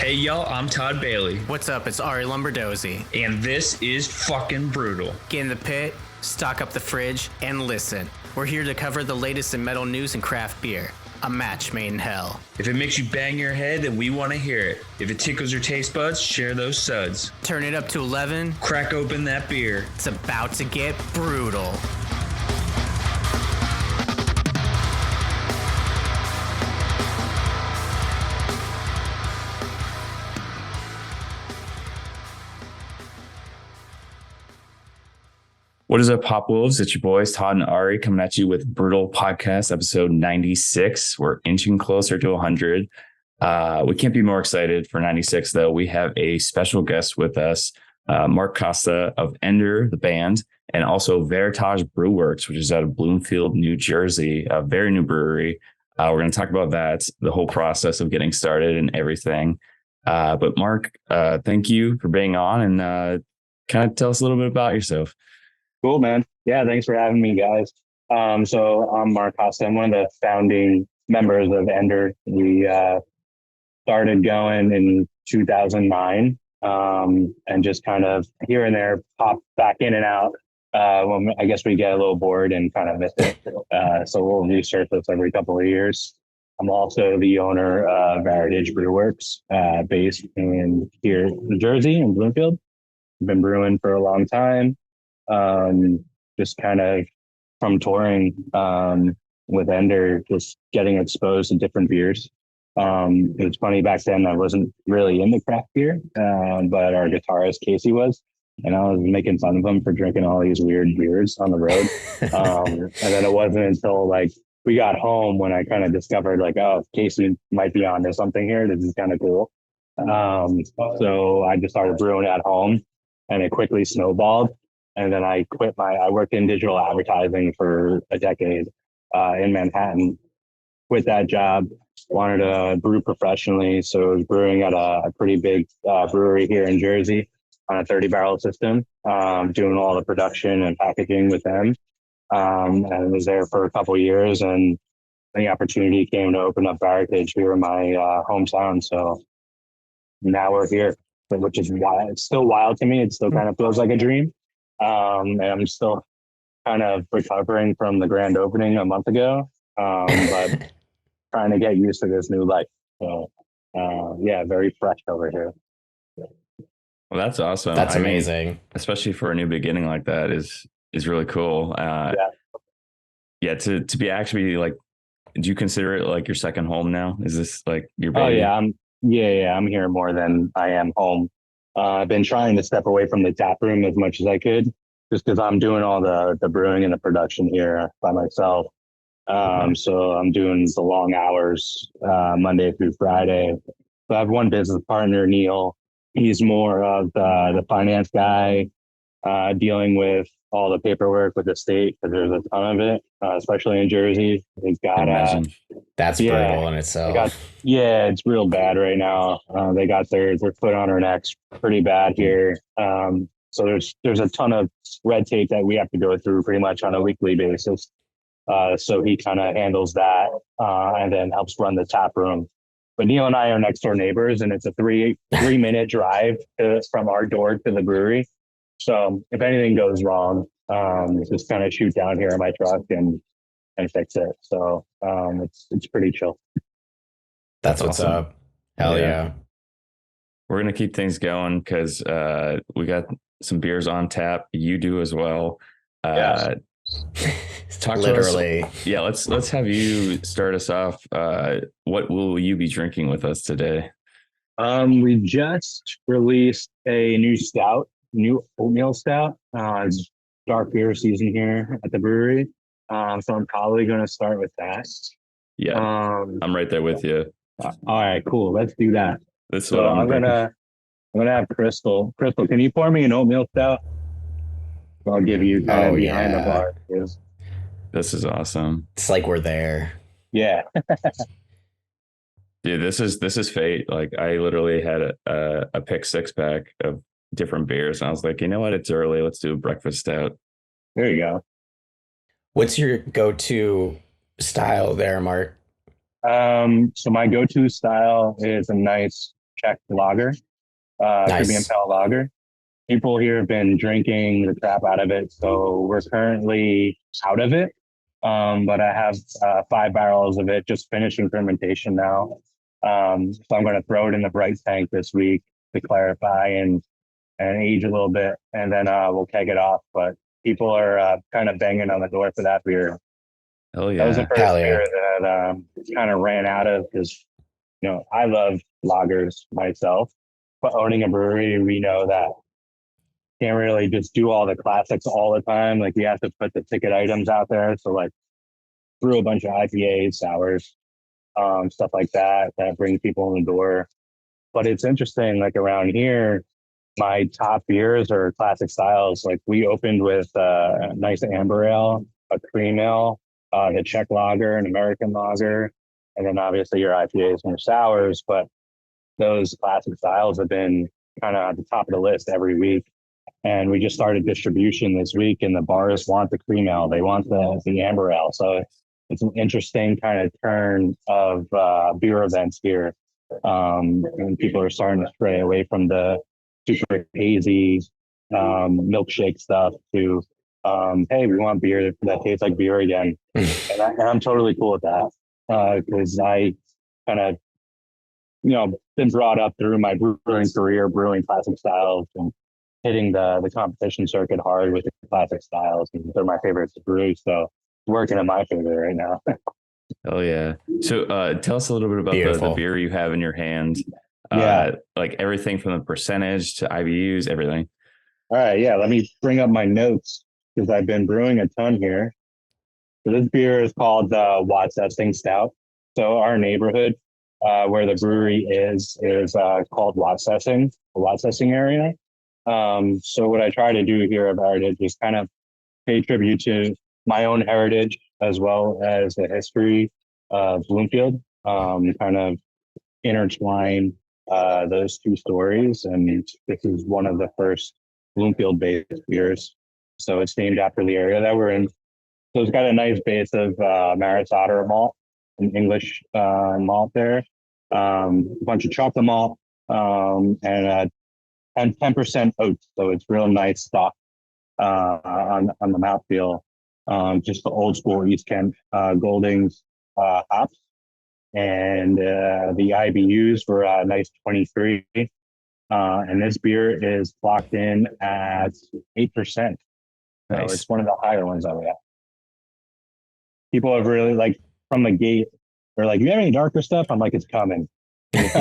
Hey y'all, I'm Todd Bailey. What's up? It's Arie Lombardozzi. And this is fucking Brewtal. Get in the pit, stock up the fridge, and listen. We're here to cover the latest in metal news and craft beer. A match made in hell. If it makes you bang your head, then we want to hear it. If it tickles your taste buds, share those suds. Turn it up to 11. Crack open that beer. It's about to get brutal. What is up, Hopwolves? It's your boys, Todd and Arie, coming at you with Brewtal Podcast, episode 96. We're inching closer to 100. We can't be more excited for 96, though. We have a special guest with us, MARK COSTA of ENDER, the band, and also Varitage Beer Works, which is out of Bloomfield, New Jersey, a very new brewery. We're going to talk about that, the whole process of getting started and everything. But Mark, thank you for being on, and kind of tell us a little bit about yourself. Cool, man. Yeah, thanks for having me, guys. So I'm MARK COSTA. I'm one of the founding members of ENDER. We started going in 2009 and just kind of here and there pop back in and out when I guess we get a little bored and kind of miss it. So we'll resurface every couple of years. I'm also the owner of Varitage Beer Works based in here in New Jersey in Bloomfield. I've been brewing for a long time. Just kind of from touring with ENDER, just getting exposed to different beers. It was funny back then, I wasn't really into craft beer, but our guitarist Casey was, and I was making fun of him for drinking all these weird beers on the road. And then it wasn't until like we got home when I kind of discovered like, oh, Casey might be onto something here. This is kind of cool. So I just started brewing at home, and it quickly snowballed. And then I worked in digital advertising for a decade in Manhattan. Quit that job, wanted to brew professionally. So I was brewing at a pretty big brewery here in Jersey on a 30-barrel system, doing all the production and packaging with them. And I was there for a couple of years, and the opportunity came to open up Varitage here in my hometown. So now we're here, which is wild. It's still wild to me. It still kind of feels like a dream. And I'm still kind of recovering from the grand opening a month ago, but trying to get used to this new life. So, yeah, very fresh over here. Well, that's awesome. That's amazing. Especially for a new beginning like that is really cool. Yeah, to be actually like, do you consider it like your second home now? Is this like your baby? Oh yeah, I'm here more than I am home. I've been trying to step away from the tap room as much as I could, just because I'm doing all the brewing and the production here by myself. So I'm doing the long hours, Monday through Friday. So I have one business partner, Neil. He's more of the finance guy, dealing with all the paperwork with the state, because there's a ton of it, especially in Jersey. They've got that's brutal in itself. It's real bad right now. They got their foot on our necks pretty bad here. So there's a ton of red tape that we have to go through pretty much on a weekly basis. So he kind of handles that and then helps run the tap room. But Neil and I are next door neighbors, and it's a 3-minute drive from our door to the brewery. So if anything goes wrong, just kind of shoot down here in my truck and fix it. So it's pretty chill. That's what's awesome. up. Hell yeah. We're going to keep things going because we got some beers on tap. You do as well. Yes. Talk Literally. To us. Yeah, let's have you start us off. What will you be drinking with us today? We just released a new stout, new oatmeal stout. It's dark beer season here at the brewery. So I'm probably going to start with that. Yeah, I'm right there with you. All right, cool. Let's do that. That's so what I'm gonna have Crystal. Crystal, can you pour me an oatmeal stout? I'll give you kind of behind the bar. This is awesome. It's like we're there. Yeah. Dude, this is fate. Like I literally had a pick 6-pack of different beers, and I was like, you know what? It's early. Let's do a breakfast stout. There you go. What's your go-to style there, Mark? So my go-to style is a nice Czech lager, Caribbean Nice. Pale lager. People here have been drinking the crap out of it, so we're currently out of it. But I have 5 barrels of it just finishing fermentation now. So I'm going to throw it in the bright tank this week to clarify and age a little bit, and then we'll keg it off. But people are kind of banging on the door for that beer. Hell That was the yeah. first Hell yeah. beer that kind of ran out of, because I love lagers myself, but owning a brewery, we know that can't really just do all the classics all the time. Like, you have to put the ticket items out there. So like brew a bunch of IPAs, sours, stuff like that bring people in the door. But it's interesting, like around here, my top beers are classic styles. Like, we opened with a nice amber ale, a cream ale, the Czech lager, an American lager, and then obviously your IPAs and your sours. But those classic styles have been kind of at the top of the list every week. And we just started distribution this week, and the bars want the cream ale. They want the amber ale. So it's an interesting kind of turn of beer events here. And people are starting to stray away from the super hazy milkshake stuff to, hey, we want beer that tastes like beer again. And I'm totally cool with that, because I kind of, been brought up through my brewing career, brewing classic styles and hitting the competition circuit hard with the classic styles. And they're my favorites to brew. So it's working in my favor right now. Oh yeah. So tell us a little bit about the beer you have in your hand. Like everything from the percentage to IBUs, everything. All right. Yeah. Let me bring up my notes, because I've been brewing a ton here. So this beer is called WATESSING Stout. So our neighborhood where the brewery is called WATESSING, the WATESSING area. So what I try to do here at Varitage is kind of pay tribute to my own heritage as well as the history of Bloomfield, kind of intertwine those two stories. And this is one of the first Bloomfield-based beers. So it's named after the area that we're in. So it's got a nice base of Maris Otter malt, an English malt there, a bunch of chocolate malt, and 10% oats. So it's real nice stock on the mouthfeel. Just the old school East Kent Goldings hops. And the IBUs were a nice 23. And this beer is clocked in at 8%. So Nice. it's one of the higher ones that we have. People have really, like, from the gate, they're like, you have any darker stuff? I'm like, it's coming. It's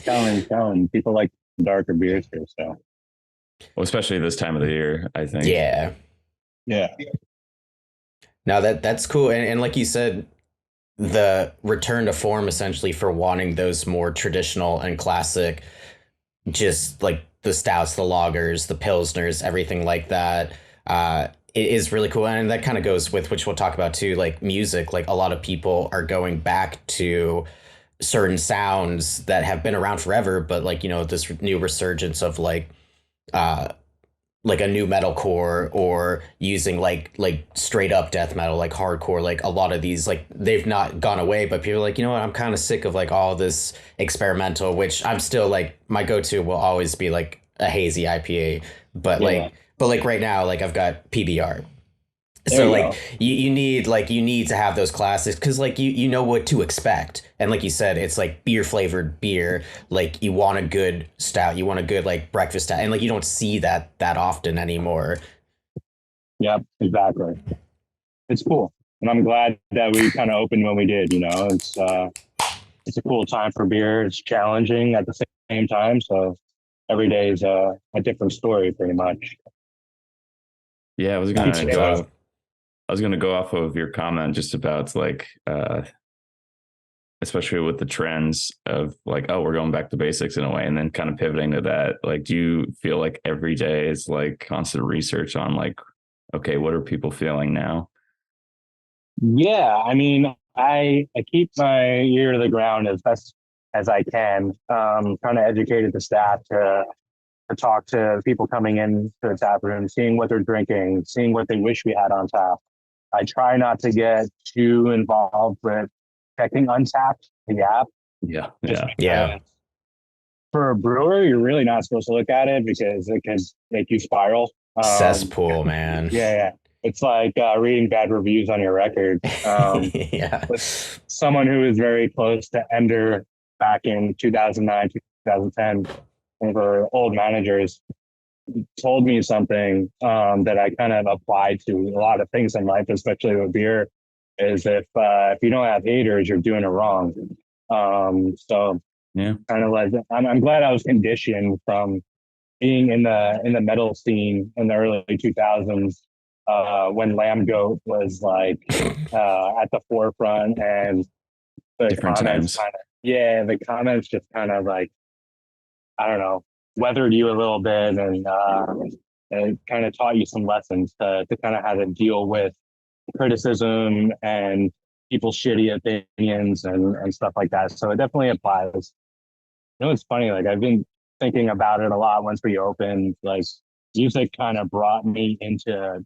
coming. People like darker beers here. So, Well, especially this time of the year, I think. Yeah. Now that's cool. And like you said, the return to form essentially for wanting those more traditional and classic, just like the stouts, the lagers, the pilsners, everything like that. It is really cool. And that kind of goes with, which we'll talk about too, like music. Like a lot of people are going back to certain sounds that have been around forever, but like, this new resurgence of like a new metalcore, or using like straight up death metal, like hardcore, like a lot of these, like they've not gone away, but people are like, what, I'm kind of sick of like all this experimental, which I'm still like, my go-to will always be like a hazy IPA, but like right now, like I've got PBR. So like you need to have those classics, because like you know what to expect, and like you said, it's like beer flavored beer. Like you want a good stout, you want a good like breakfast stout, and like you don't see that often anymore. Yeah, exactly. It's cool, and I'm glad that we kind of opened when we did. It's a cool time for beer. It's challenging at the same time, so every day is a different story, pretty much. Yeah, I was gonna go off of your comment just about like especially with the trends of like, oh, we're going back to basics in a way, and then kind of pivoting to that. Like, do you feel like every day is like constant research on like, okay, what are people feeling now? Yeah, I mean, I keep my ear to the ground as best as I can, trying to educate the staff to talk to people coming in to the tap room, seeing what they're drinking, seeing what they wish we had on tap. I try not to get too involved with checking Untapped, the app, Yeah. For a brewer, you're really not supposed to look at it because it can make you spiral. Cesspool, man. Yeah. It's like reading bad reviews on your record. Yeah. With someone who is very close to Ender back in 2009, 2010, one of our old managers told me something that I kind of applied to a lot of things in life, especially with beer, is if you don't have haters, you're doing it wrong. So Yeah. kind of like I'm glad I was conditioned from being in the metal scene in the early 2000s when Lamb Goat was like at the forefront, and the Different comments times. the comments just kind of like, I don't know, weathered you a little bit, and it kind of taught you some lessons to kind of how to deal with criticism and people's shitty opinions and stuff like that. So it definitely applies. You know, it's funny, like I've been thinking about it a lot once we opened. Like music kind of brought me into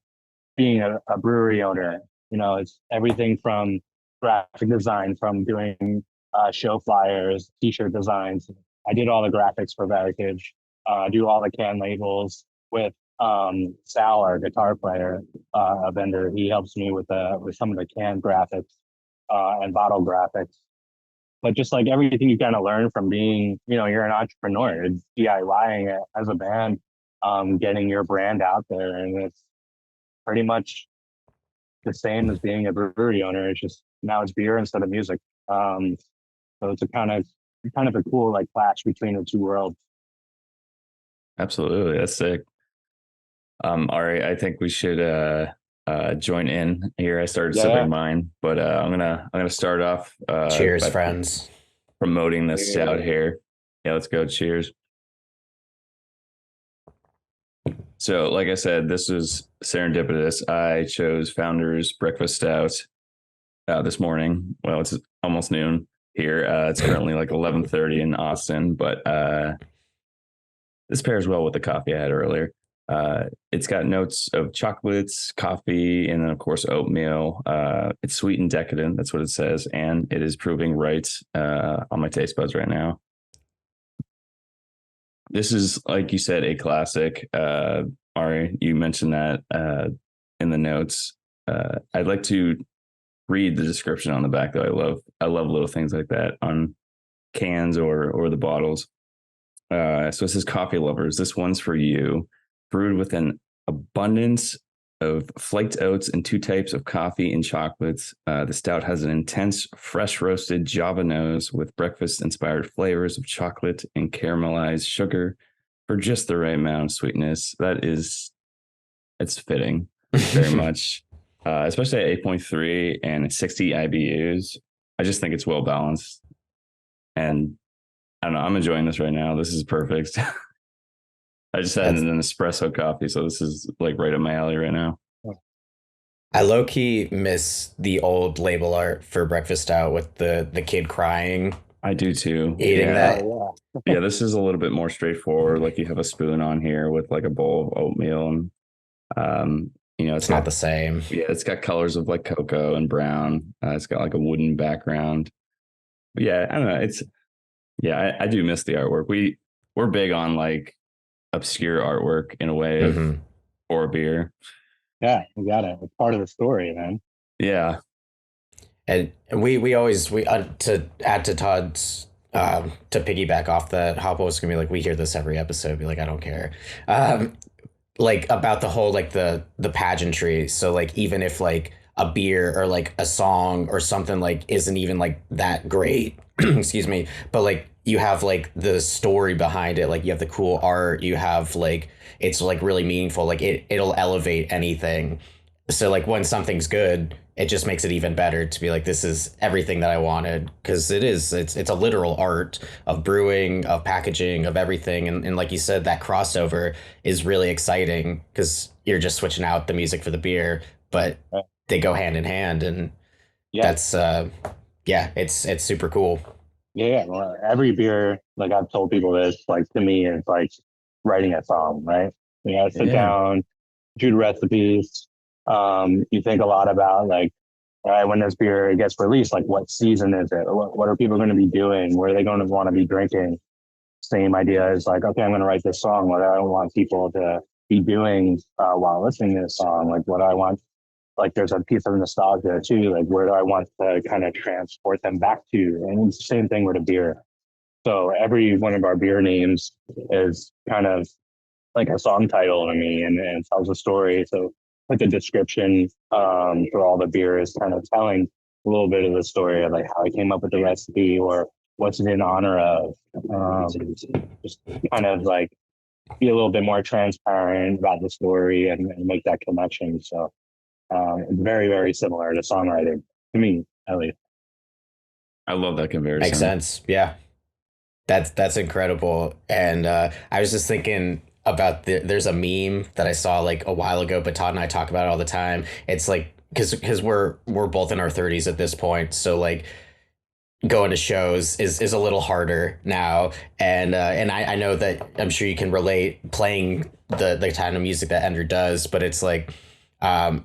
being a brewery owner. You know, it's everything from graphic design, from doing show flyers, t-shirt designs. I did all the graphics for Varitage, do all the can labels with Sal, our guitar player, a vendor. He helps me with some of the can graphics and bottle graphics. But just like everything you kind of learn from being, you know, you're an entrepreneur, it's DIYing it as a band, getting your brand out there, and it's pretty much the same as being a brewery owner. It's just now it's beer instead of music. So it's a kind of a cool like clash between the two worlds. Absolutely. That's sick. Arie, I think we should join in here. I started sipping mine, but I'm gonna start off. Cheers, friends. Promoting this stout here. Yeah, let's go. Cheers. So, like I said, this was serendipitous. I chose Founder's Breakfast Stout this morning. Well, it's almost noon here. It's currently like 11:30 in Austin, but this pairs well with the coffee I had earlier. It's got notes of chocolates, coffee, and then of course oatmeal. It's sweet and decadent. That's what it says, and it is proving right on my taste buds right now. This is, like you said, a classic. Arie, you mentioned that in the notes. I'd like to read the description on the back, though. I love little things like that on cans or the bottles. So it says, "Coffee lovers, this one's for you. Brewed with an abundance of flaked oats and 2 types of coffee and chocolates, the stout has an intense, fresh roasted Java nose with breakfast-inspired flavors of chocolate and caramelized sugar for just the right amount of sweetness." It's fitting very much, especially at 8.3 and 60 IBUs. I just think it's well balanced, and I don't know. I'm enjoying this right now. This is perfect. I just had an espresso coffee, so this is like right up my alley right now. I low-key miss the old label art for Breakfast Stout with the kid crying. I do too. Eating that. Yeah, this is a little bit more straightforward. Like you have a spoon on here with like a bowl of oatmeal, and you know, it's not the same. Yeah, it's got colors of like cocoa and brown. It's got like a wooden background. But yeah, I don't know. I do miss the artwork. We're big on like obscure artwork in a way for beer. Yeah, you got it. It's part of the story, man. Yeah. And we always to add to Todd's to piggyback off that, Hopwolves gonna be like, we hear this every episode, be like, I don't care. Like about the whole like the pageantry. So like even if like a beer or like a song or something like isn't even like that great, excuse me, but like you have like the story behind it, like you have the cool art, you have like it's like really meaningful, like it'll elevate anything. So like when something's good, it just makes it even better to be like, this is everything that I wanted, because it's a literal art of brewing, of packaging, of everything. And like you said, that crossover is really exciting because you're just switching out the music for the beer, but they go hand in hand, and that's it's super cool. Yeah, well, every beer, like I've told people this, like to me, it's like writing a song, right? You know, sit down, do the recipes. You think a lot about like right? When this beer gets released, like what season is it? What are people going to be doing? Where are they going to want to be drinking? Same idea is like, okay, I'm going to write this song. What do I want people to be doing while listening to this song? Like, what do I want? Like, there's a piece of nostalgia too. Like, where do I want to kind of transport them back to? And it's the same thing with a beer. So every one of our beer names is kind of like a song title to me, and it tells a story. So like the description for all the beer is kind of telling a little bit of the story of like how I came up with the recipe or what's it in honor of. Just kind of like be a little bit more transparent about the story and make that connection. So it's very, very similar to songwriting to me, at least. I love that comparison. Makes sense. Yeah. That's incredible. And I was just thinking about there's a meme that I saw like a while ago, but Todd and I talk about it all the time. It's like, because we're both in our 30s at this point. So like going to shows is a little harder now. And I know that I'm sure you can relate playing the kind of music that Ender does, but it's like,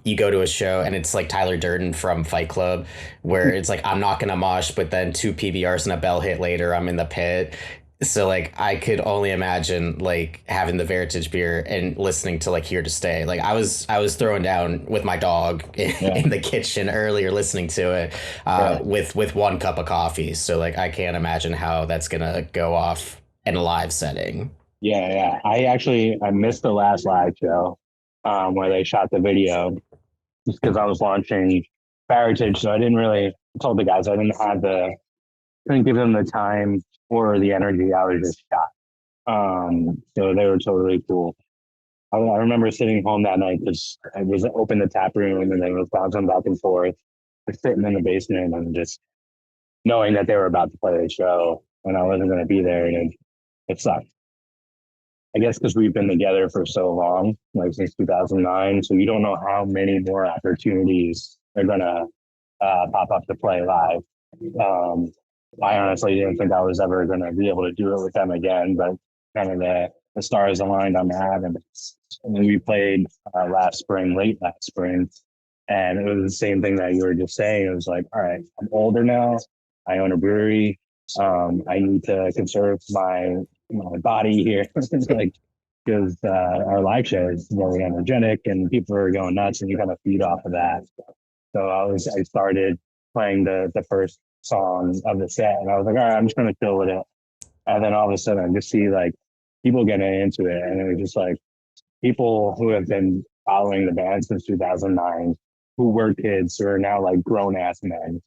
you go to a show and it's like Tyler Durden from Fight Club, where it's like, I'm not gonna mosh, but then 2 PBRs and a bell hit later, I'm in the pit. So like, I could only imagine like having the Varitage beer and listening to like Here to Stay. Like I was throwing down with my dog in the kitchen earlier, listening to it with 1 cup of coffee. So like, I can't imagine how that's gonna go off in a live setting. Yeah. I missed the last live show where they shot the video just because I was launching Varitage. So I told the guys I couldn't give them the time or the energy. I was just shot. So they were totally cool. I remember sitting home that night because I was open the tap room and they were bouncing back and forth, just sitting in the basement and just knowing that they were about to play the show and I wasn't going to be there. And it sucked. I guess because we've been together for so long, like since 2009. So you don't know how many more opportunities they're going to pop up to play live. I honestly didn't think I was ever going to be able to do it with them again, but kind of the stars aligned on that. And we played late last spring. And it was the same thing that you were just saying. It was like, all right, I'm older now. I own a brewery. I need to conserve my body here, like because our live show is very energetic and people are going nuts, and you kind of feed off of that. So I started playing the first song of the set, and I was like, all right, I'm just gonna chill with it. And then all of a sudden, I just see like people getting into it, and it was just like people who have been following the band since 2009. Who were kids who are now like grown ass men,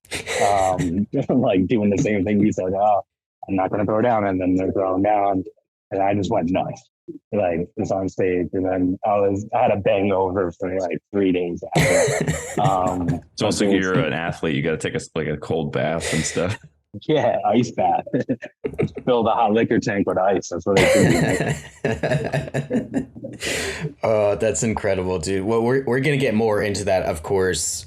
like doing the same thing we said. Oh, I'm not going to throw down, and then they're throwing down, and I just went nuts, like just on stage, and then I had a bang over for like 3 days after. It's almost like you're an athlete. You got to take a cold bath and stuff. Yeah, ice bath. Fill the hot liquor tank with ice. That's what I do. Oh, that's incredible, dude. Well, we're gonna get more into that, of course.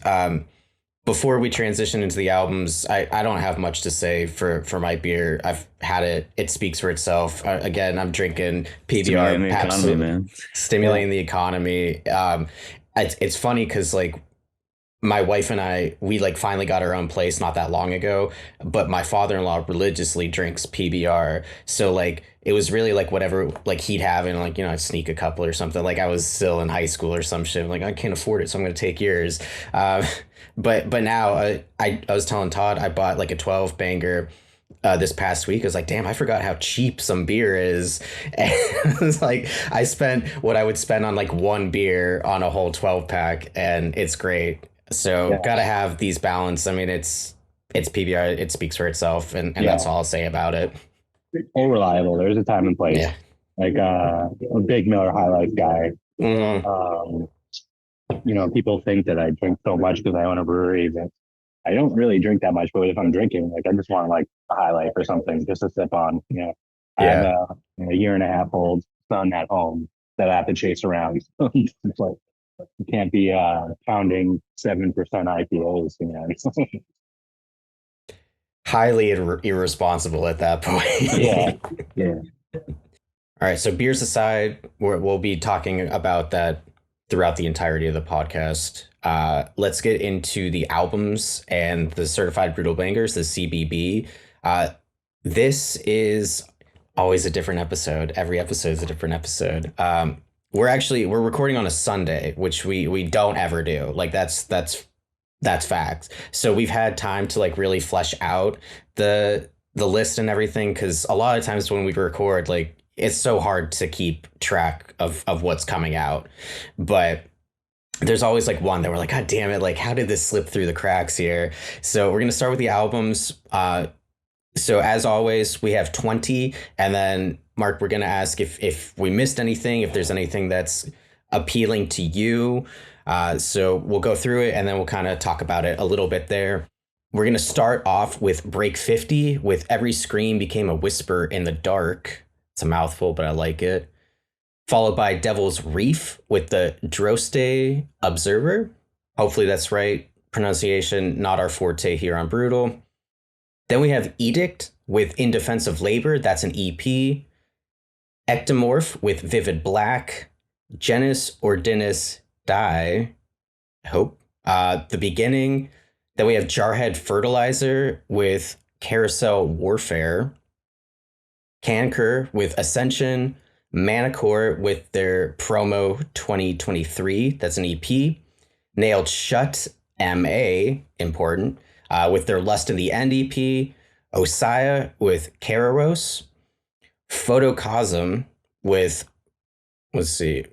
Before we transition into the albums, I don't have much to say for my beer. I've had it. It speaks for itself. Again, I'm drinking PBR. Economy, man. Stimulating the economy. It's funny because like my wife and I, we like finally got our own place not that long ago, but my father-in-law religiously drinks PBR. So like, it was really like whatever, like he'd have and like, I'd sneak a couple or something. Like I was still in high school or some shit. Like I can't afford it, so I'm going to take yours. But now I was telling Todd, I bought like a 12 banger this past week. I was like, damn, I forgot how cheap some beer is. And it's like, I spent what I would spend on like one beer on a whole 12 pack, and it's great. So gotta have these balance. I mean, it's PBR. It speaks for itself, and that's all I'll say about it. So reliable. There's a time and place. Yeah. Like a big Miller High Life guy. Mm-hmm. People think that I drink so much because I own a brewery, but I don't really drink that much. But if I'm drinking, like I just want like a High Life or something just to sip on. I have a 1.5-year-old son at home that I have to chase around. It's like, you can't be pounding 7% IPAs. Highly irresponsible at that point. Yeah. All right. So beers aside, we'll be talking about that throughout the entirety of the podcast. Let's get into the albums and the Certified Brutal Bangers, the CBB. This is always a different episode. Every episode is a different episode. We're recording on a Sunday, which we don't ever do. Like that's facts. So we've had time to like really flesh out the list and everything, because a lot of times when we record, like it's so hard to keep track of what's coming out. But there's always like one that we're like, God damn it, like how did this slip through the cracks here? So we're gonna start with the albums. So as always, we have 20, and then Mark, we're gonna ask if we missed anything, if there's anything that's appealing to you. So we'll go through it and then we'll kind of talk about it a little bit there. We're gonna start off with Break 50 with Every Scream Became a Whisper in the Dark. It's a mouthful, but I like it. Followed by Devil's Reef with the Droste Observer. Hopefully that's right pronunciation, not our forte here on Brewtal. Then we have Edict with In Defense of Labor. That's an EP. Ectomorph with Vivid Black. Genus Ordinus Die. I hope. The Beginning. Then we have Jarhead Fertilizer with Carousel Warfare. Canker with Ascension. Manicore with their Promo 2023. That's an EP. Nailed Shut, MA, important, with their Lust in the End EP. OSIAH with Kararos. Photocosm with, let's see,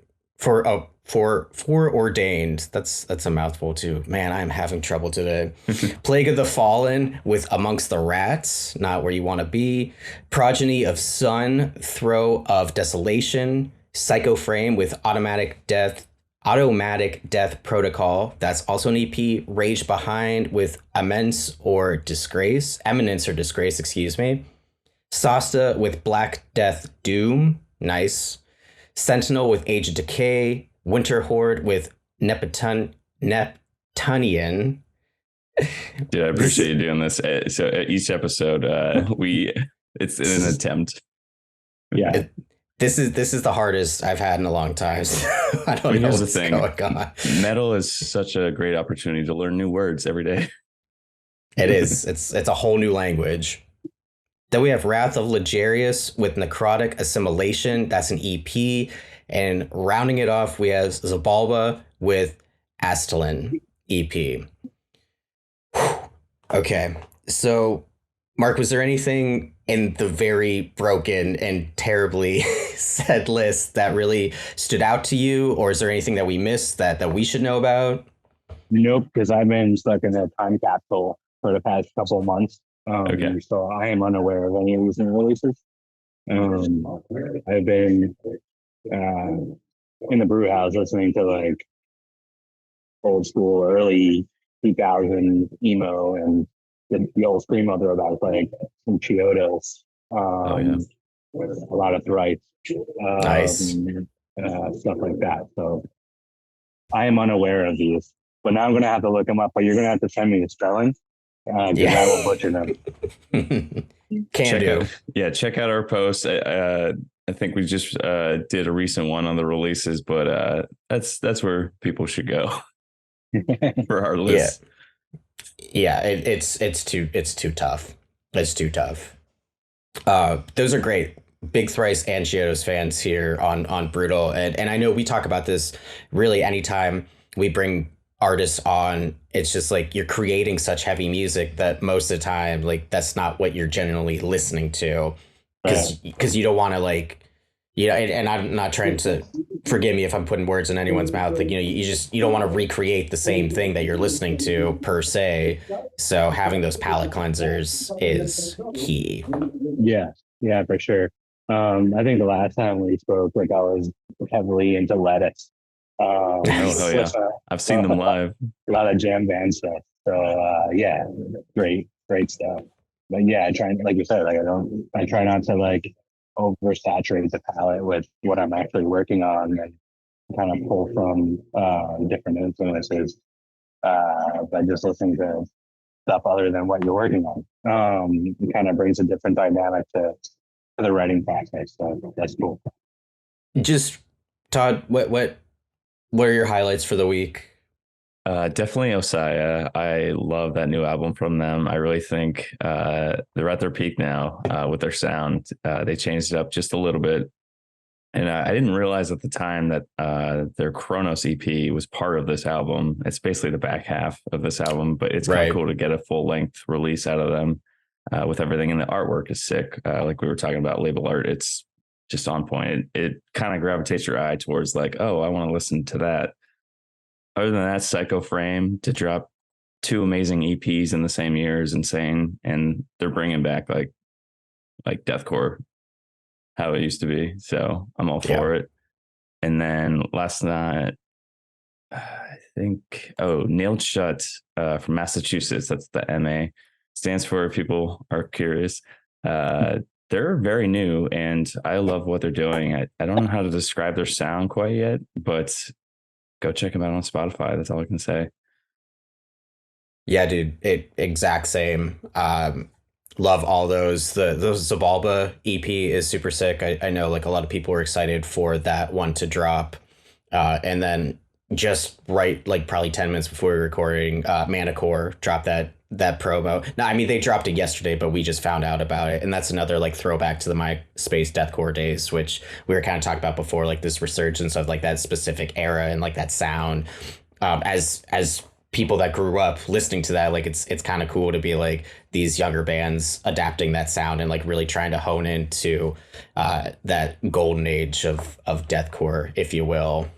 Foreordained. That's a mouthful too. Man, I'm having trouble today. Plague of the Fallen with Amongst the Rats, not where you want to be. Progeny of Sun, Throw of Desolation. Psycho Frame with Automatic Death Protocol. That's also an EP. Rage Behind with Eminence or Disgrace, excuse me. Sasta with Black Death Doom. Nice. Sentinel with Age of Decay. Winter Horde with Neptunian. Dude, I appreciate you doing this. So each episode, it's an attempt. Yeah. This is the hardest I've had in a long time. So I don't know what's going on. Metal is such a great opportunity to learn new words every day. It is. It's a whole new language. Then we have Wrath of Legarius with Necrotic Assimilation. That's an EP. And rounding it off, we have Zabalba with Astalin EP. Whew. Okay. So, Mark, was there anything in the very broken and terribly said list that really stood out to you? Or is there anything that we missed that we should know about? Nope, because I've been stuck in a time capsule for the past couple of months. Okay. So I am unaware of any recent releases. I've been in the brew house listening to like old school, early 2000 emo and the old screamo throwbacks, like some Chiodos, a lot of Thrice, nice. Stuff like that. So I am unaware of these, but now I'm going to have to look them up, but you're going to have to send me the spelling. I will butcher them. Check out our post. I think we just did a recent one on the releases, but that's where people should go for our list. Yeah, it's too tough. It's too tough. Those are great. Big Thrice and Chiodos fans here on Brewtal, and I know we talk about this really anytime we bring artists on. It's just like you're creating such heavy music that most of the time, like that's not what you're generally listening to, because you don't want to like, you know, and I'm not trying to, forgive me if I'm putting words in anyone's mouth, like, you know, you don't want to recreate the same thing that you're listening to per se. So having those palate cleansers is key. Yeah, for sure. I think the last time we spoke, like I was heavily into Lettuce. I've seen them live. A lot of jam band stuff. So great stuff. But yeah, I try, like you said, like I try not to like oversaturate the palette with what I'm actually working on, and kind of pull from different influences by just listening to stuff other than what you're working on. It kind of brings a different dynamic to the writing process. So that's cool. Just Todd, what What are your highlights for the week? Definitely OSIAH. I love that new album from them. I really think they're at their peak now with their sound. They changed it up just a little bit. And I didn't realize at the time that their Chronos EP was part of this album. It's basically the back half of this album, but it's kind of cool to get a full length release out of them with everything. And the artwork is sick. Like we were talking about label art, it's just on point. It kind of gravitates your eye towards like, oh, I want to listen to that. Other than that, Psycho Frame to drop 2 amazing EPs in the same year is insane. And they're bringing back like deathcore, how it used to be. So I'm all for it. And then last night, I think, Nailed Shut from Massachusetts. That's the MA. Stands for, if people are curious. They're very new and I love what they're doing. I don't know how to describe their sound quite yet, but go check them out on Spotify. That's all I can say. Yeah, dude, exact same. Love all those. The Zabalba EP is super sick. I know like a lot of people were excited for that one to drop. And then just like probably 10 minutes before we were recording, Manicore dropped that promo. No, I mean they dropped it yesterday, but we just found out about it. And that's another like throwback to the MySpace Deathcore days, which we were kind of talking about before, like this resurgence of like that specific era and like that sound. As people that grew up listening to that, like it's kind of cool to be like these younger bands adapting that sound and like really trying to hone into that golden age of deathcore, if you will.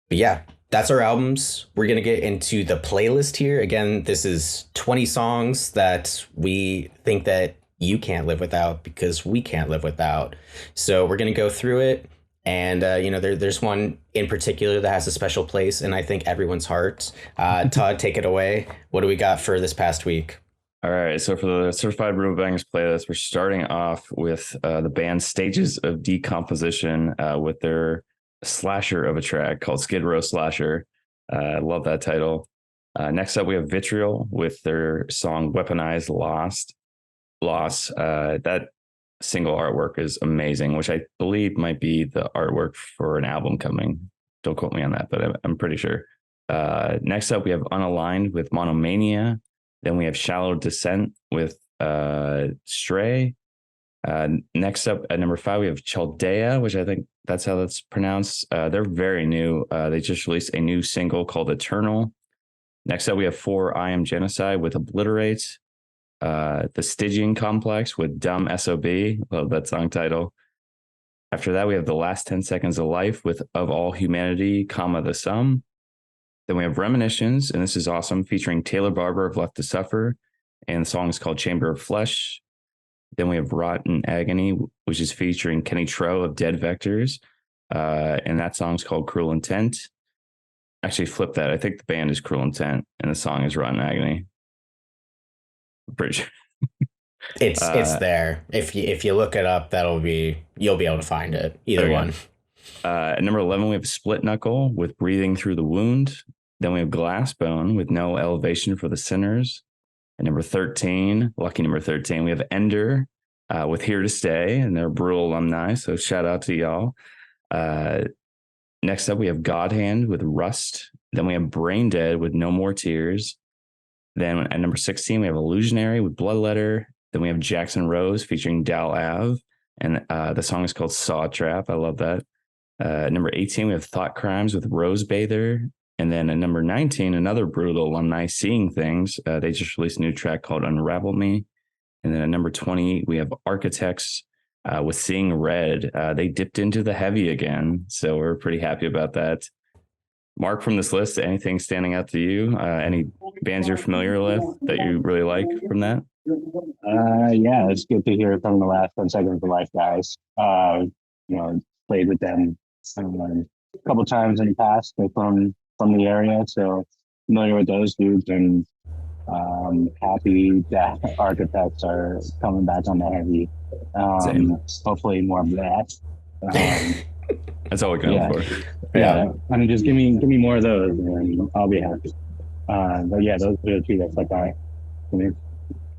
But yeah, that's our albums. We're going to get into the playlist here. Again, this is 20 songs that we think that you can't live without because we can't live without. So we're going to go through it. And, there's one in particular that has a special place in, I think, everyone's heart. Todd, take it away. What do we got for this past week? All right. So for the Certified Brew Bangers playlist, we're starting off with the band Stages of Decomposition with their slasher of a track called Skid Row Slasher. I love that title. Next up, we have Vitriol with their song Weaponized Loss. That single artwork is amazing, which I believe might be the artwork for an album coming. Don't quote me on that, but I'm pretty sure. Next up, we have Unaligned with Monomania. Then we have Shallow Descent with Stray. Next up at number 5, we have Chaldea, which I think that's how that's pronounced. They're very new. They just released a new single called Eternal. Next up, we have 4, I Am Genocide with Obliterate. The Stygian Complex with Dumb SOB. Love that song title. After that, we have The Last 10 Seconds of Life with Of All Humanity, The Sum. Then we have Reminiscence, and this is awesome, featuring Taylor Barber of Left to Suffer, and the song is called Chamber of Flesh. Then we have Rotten Agony, which is featuring Kenny Tro of Dead Vectors, and that song's called Cruel Intent. Actually, flip that. I think the band is Cruel Intent, and the song is Rotten Agony. I'm pretty sure. It's there. If you look it up, you'll be able to find it. Either one. At number 11, we have Split Knuckle with Breathing Through the Wound. Then we have Glassbone with No Elevation for the Sinners. At number 13, lucky number 13, we have Ender with Here to Stay, and they're Brewtal alumni, so shout out to y'all. Next up, we have God Hand with Rust. Then we have Brain Dead with No More Tears. Then at number 16, we have Illusionary with Bloodletter. Then we have Jackson Rose featuring Dal Ave, and the song is called Saw Trap. I love that. Number 18, we have Thought Crimes with Rose Bather. And then at number 19, another Brewtal alumni, Seeing Things. They just released a new track called Unravel Me. And then at number 20, we have Architects with Seeing Red. They dipped into the heavy again, so we're pretty happy about that. Mark, from this list, anything standing out to you? Any bands you're familiar with that you really like from that? Yeah, it's good to hear from the Last 10 Seconds of Life guys. Played with them a couple times in the past. They're from the area, so familiar with those dudes, and happy that Architects are coming back on the heavy. Hopefully more of that. That's all we're going for. Yeah. I mean, just give me more of those, and I'll be happy. But yeah, those are the two that stuck out to me.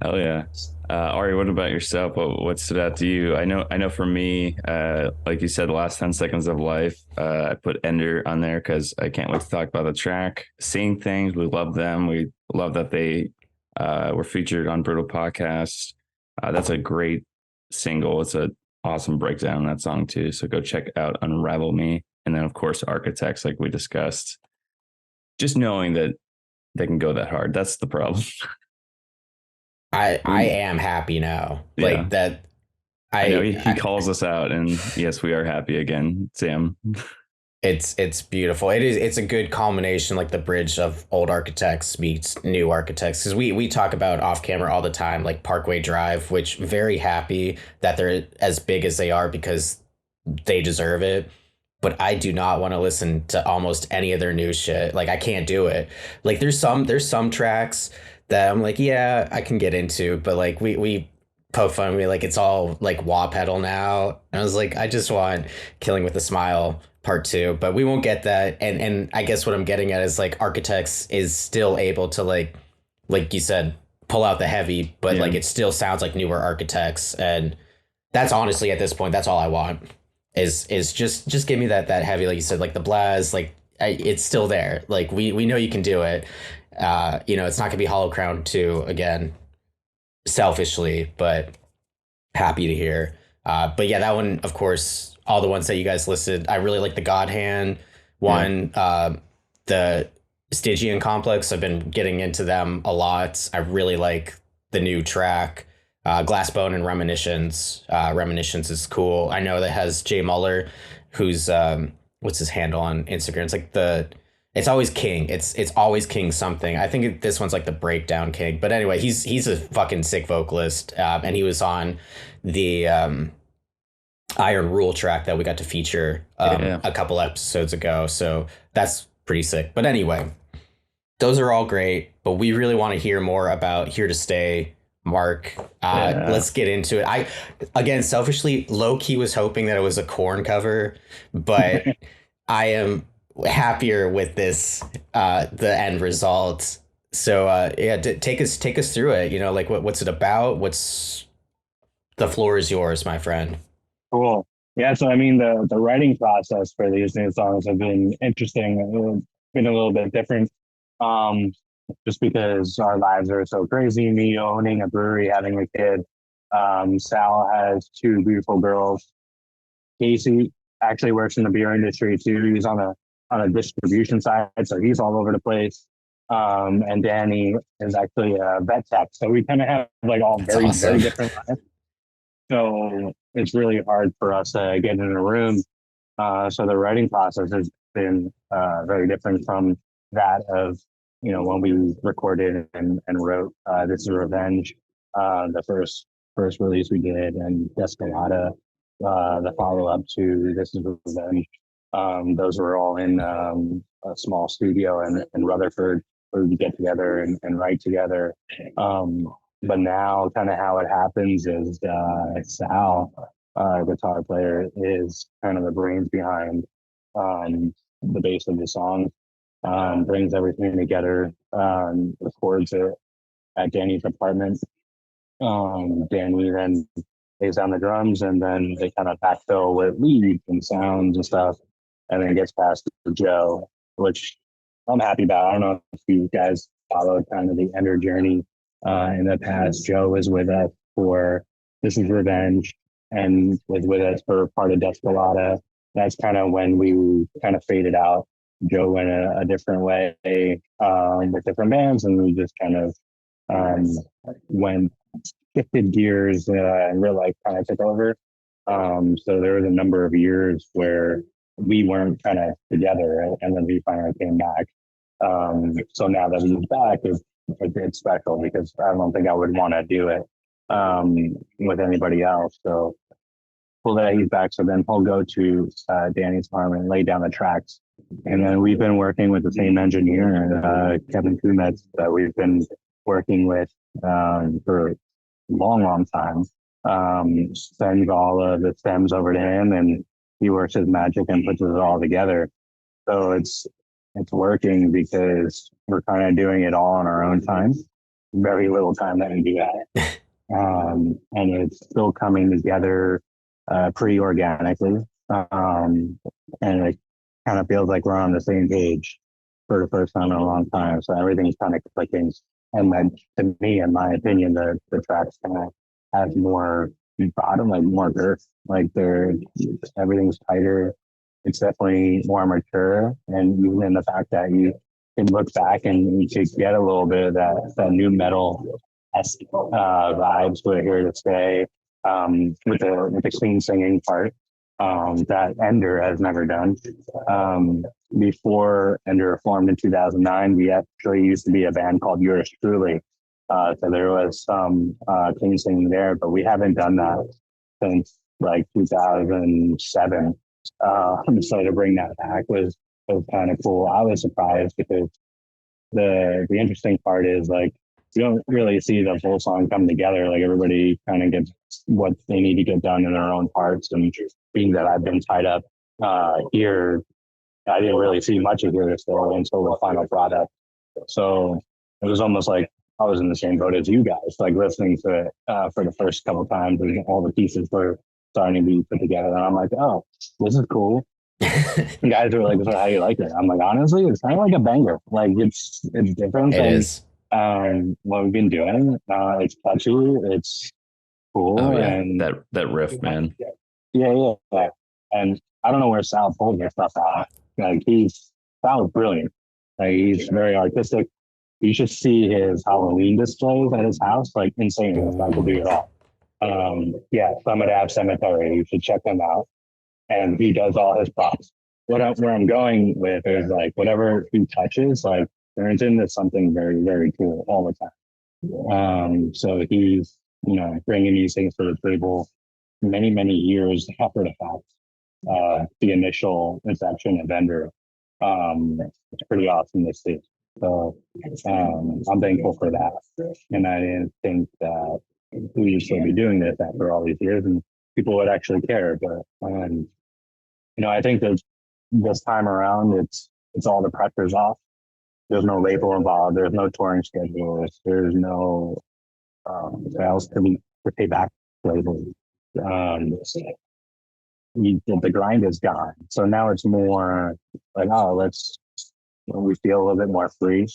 Hell yeah. Ari, what about yourself? What stood out to you? I know for me, like you said, the last 10 seconds of life, I put Ender on there because I can't wait to talk about the track. Seeing things, we love them. We love that they were featured on Brewtal Podcast. That's a great single. It's an awesome breakdown, that song too. So go check out Unravel Me. And then, of course, Architects, like we discussed. Just knowing that they can go that hard. That's the problem. I am happy now. Yeah. Like that. I know he calls us out, and yes, we are happy again, Sam. It's beautiful. It's a good culmination, like the bridge of old Architects meets new Architects. Because we talk about off camera all the time, like Parkway Drive, which very happy that they're as big as they are because they deserve it. But I do not want to listen to almost any of their new shit. Like I can't do it. Like there's some tracks that I'm like, yeah, I can get into, but like we poke fun me like it's all like wah pedal now. And I was like, I just want Killing with a Smile part 2, but we won't get that. And I guess what I'm getting at is like Architects is still able to like you said, pull out the heavy, but like it still sounds like newer Architects. And that's honestly at this point, that's all I want. Is just give me that heavy, like you said, like the blast, like it's still there. Like we know you can do it. It's not gonna be Hollow Crown 2 again, selfishly, but happy to hear. But yeah, that one, of course, all the ones that you guys listed, I really like the God Hand one, the Stygian Complex. I've been getting into them a lot. I really like the new track. Glassbone and Reminiscence. Reminiscence is cool. I know that has Jay Muller, who's what's his handle on Instagram? It's like it's always King. It's always King something. I think this one's like the Breakdown King. But anyway, he's a fucking sick vocalist, and he was on the Iron Rule track that we got to feature a couple episodes ago. So that's pretty sick. But anyway, those are all great. But we really want to hear more about Here to Stay. Mark, let's get into it. I, again, selfishly, low key was hoping that it was a Korn cover, but I am happier with this, the end result. So, take us through it. Like what's it about? The floor is yours, my friend. Cool. Yeah. So, I mean, the writing process for these new songs have been interesting. Been a little bit different. Just because our lives are so crazy, me owning a brewery, having a kid. Sal has 2 beautiful girls. Casey actually works in the beer industry too. He's on a distribution side, so he's all over the place. And Danny is actually a vet tech. So we kind of have like all very different lives. So it's really hard for us to get in a room. So the writing process has been very different from that of when we recorded and wrote This Is Revenge, the first release we did, and Desperata, the follow-up to This Is Revenge. Those were all in a small studio in Rutherford where we get together and write together. But now kind of how it happens is Sal, guitar player, is kind of the brains behind the base of the song. Brings everything together, records it at Danny's apartment. Danny then lays down the drums, and then they kind of backfill with leads and sounds and stuff, and then it gets passed to Joe, which I'm happy about. I don't know if you guys followed kind of the Ender journey in the past. Joe was with us for This Is Revenge and was with us for part of Desperata. That's kind of when we kind of faded out. Joe went a different way with different bands, and we just kind of shifted gears, and real life kind of took over. So there was a number of years where we weren't kind of together, and then we finally came back. So now that he's back, it's special because I don't think I would want to do it with anybody else. So cool that he's back. So then he'll go to Danny's apartment and lay down the tracks. And then we've been working with the same engineer, Kevin Kumetz, that we've been working with for a long time. Sends all of the stems over to him, and he works his magic and puts it all together. So it's working because we're kind of doing it all on our own time. very little time that we do that. And it's still coming together pretty organically. And it kind of feels like we're on the same page for the first time in a long time. So everything's kind of clicking. And then, to me, in my opinion, the tracks kind of have more bottom, like more girth. Like everything's tighter. It's definitely more mature. And even in the fact that you can look back and you could get a little bit of that new metal vibes we're here to stay, with the clean singing part, that Ender has never done. Before Ender formed in 2009, we actually used to be a band called Yours Truly. So there was some clean singing there, but we haven't done that since like 2007. So to bring that back was kind of cool. I was surprised because the interesting part is, like, you don't really see the full song come together. Like, everybody kind of gets what they need to get done in their own parts. And being that I've been tied up here, I didn't really see much of it still until the final product. So it was almost like I was in the same boat as you guys, like listening to it for the first couple of times, and all the pieces were starting to be put together. And I'm like, oh, this is cool. And guys were like, "So how do you like it?" I'm like, honestly, it's kind of like a banger. Like, it's different. It is. What we've been doing. It's catchy. It's cool. Oh yeah, and that riff, man. Yeah. And I don't know where Sal pulled this stuff out. Like, Sal is brilliant. Like, he's very artistic. You should see his Halloween displays at his house. Like, insane. It's not to do it all. Summit Ave Cemetery. You should check them out. And he does all his props. Where I'm going with is, like, whatever he touches, like, turns into something very, very cool all the time. So he's, bringing these things to the table many, many years after the fact. The initial inception of ENDER. It's pretty awesome to see. So I'm thankful for that. And I didn't think that we would still be doing this after all these years and people would actually care. But I think that this time around, it's all the pressure's off. There's no label involved. There's no touring schedules. There's no sales to pay back labels. The grind is gone. So now it's more like, we feel a little bit more free.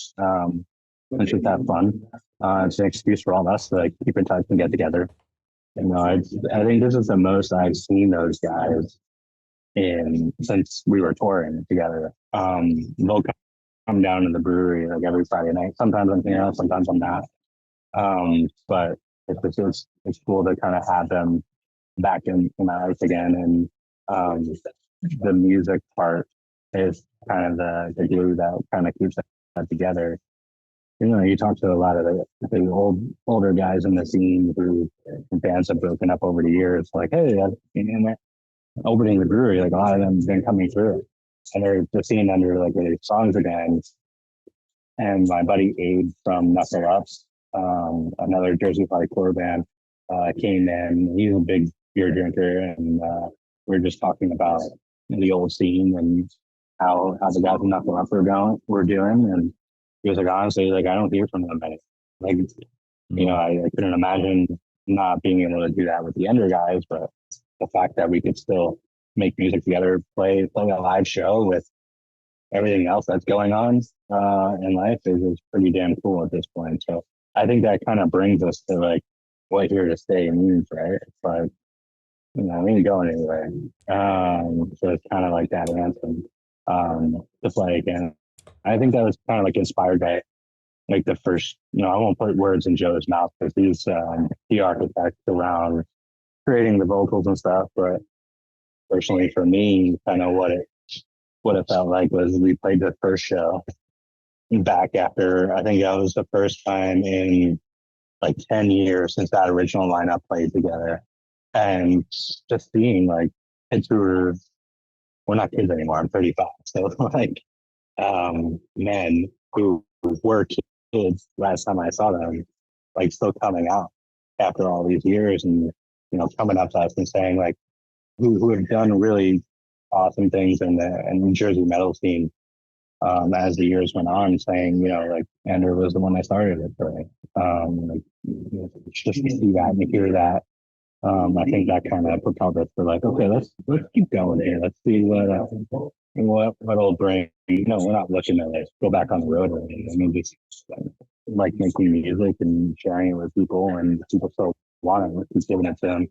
Let's just have fun. It's an excuse for all of us to, like, keep in touch and get together. I think this is the most I've seen those guys since we were touring together. They'll come down to the brewery like every Friday night. Sometimes I'm here, sometimes I'm not. But it's cool to kind of have them back in my life again. And the music part is kind of the glue that kind of keeps that together. You talk to a lot of the older guys in the scene who bands have broken up over the years. Like, hey, opening the brewery, like, a lot of them have been coming through, and they're just seeing under like their songs again. And my buddy Abe from Knuckle Ups, another Jersey hardcore band, came in. He's a big beer drinker, and we were just talking about the old scene and how the guys in Knuckle Up were doing. And he was like, honestly, like, I don't hear from them anymore. Like, I couldn't imagine not being able to do that with the Ender guys, but the fact that we could still make music together, play a live show with everything else that's going on in life is pretty damn cool at this point. So I think that kind of brings us to, like, what Here to Stay means, right? It's like, we ain't going anywhere. So it's kind of like that anthem. Just like, and I think that was kind of like inspired by, like, the first, I won't put words in Joe's mouth because he's the architect around creating the vocals and stuff. But personally, for me, kind of what it felt like was we played the first show back after, I think that was the first time in like 10 years since that original lineup played together. And just seeing, like, kids we're not kids anymore. I'm 35. So, like, men who were kids last time I saw them, like, still coming out after all these years and, coming up to us and saying, like, who have done really awesome things in the New Jersey metal scene as the years went on, saying, like, Ender was the one I started it for. Like, just to see that and to hear that. I think that kind of propelled us for like, okay, let's keep going here. Let's see what it'll bring. We're not looking to like go back on the road or anything. I mean, just like making music and sharing it with people, and people still want it. Let's keep giving it to them.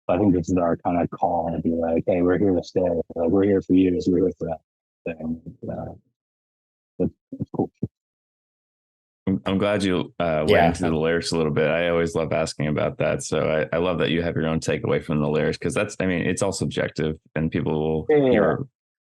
So I think this is our kind of call and be like, hey, we're here to stay. Like, we're here for you. We're here for that thing. It's cool. I'm glad you went into the lyrics a little bit. I always love asking about that. So I love that you have your own takeaway from the lyrics, because it's all subjective, and people will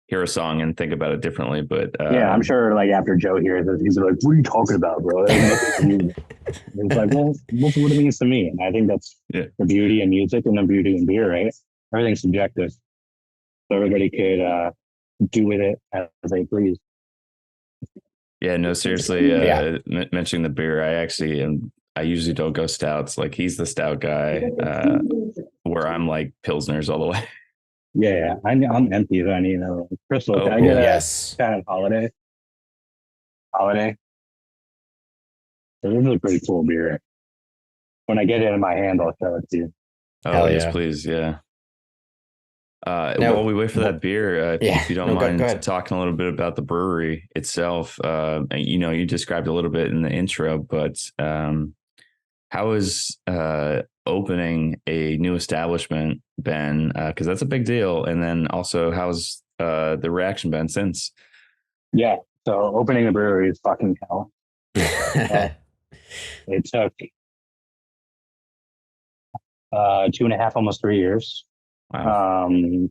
hear a song and think about it differently. But I'm sure like after Joe hears this, he's like, what are you talking about, bro? It's like, well, what's what it means to me. And I think that's the beauty in music and the beauty in beer, right? Everything's subjective. So everybody could do with it as they please. Yeah, no, seriously. Mentioning the beer, I usually don't go stouts. Like, he's the stout guy, where I'm like pilsners all the way. Yeah. I'm empty then, Crystal, can I get a kind of holiday? So this is a pretty cool beer. When I get it in my hand, I'll show it to you. Oh, yes, please. Yeah. While we wait for that beer, if you don't mind talking a little bit about the brewery itself. You described a little bit in the intro, but how is opening a new establishment been? Because that's a big deal. And then also, how's the reaction been since? Yeah, so opening the brewery is fucking hell. It took 2.5, almost 3 years. Wow.